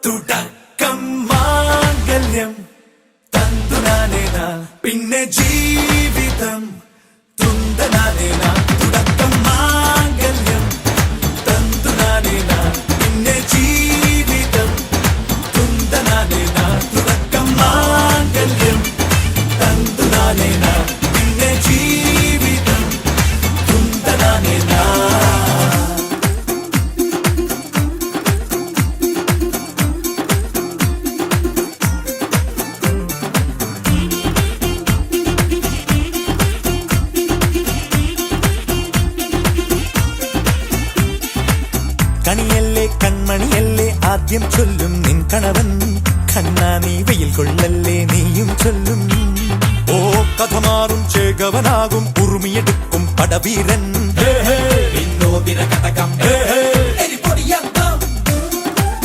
തുടക്കം മാംഗല്യം തന്തുനാനേന പിന്നെ ജീവിതം തുന്തനാനേന തുടക്കം മാംഗല്യം തന്തുനാനേന പിന്നെ ജീവിതം തുന്തനാനേന തുടക്കം മാംഗല്യം തന്തുനാനേന പിന്നെ ജീവിതം തുന്തനാനേന. കണിയല്ലേ കൺമണിയല്ലേ ആദ്യം ചൊല്ലും നിൻ കണവൻ, കണ്ണാ നീ വെയിൽ കൊള്ളല്ലേ നീയും ചൊല്ലും. ഓ കഥ മാറും ചേകവനാകും ഉറുമിയെടുക്കും പടവീരൻ, വിനോദിന കടകം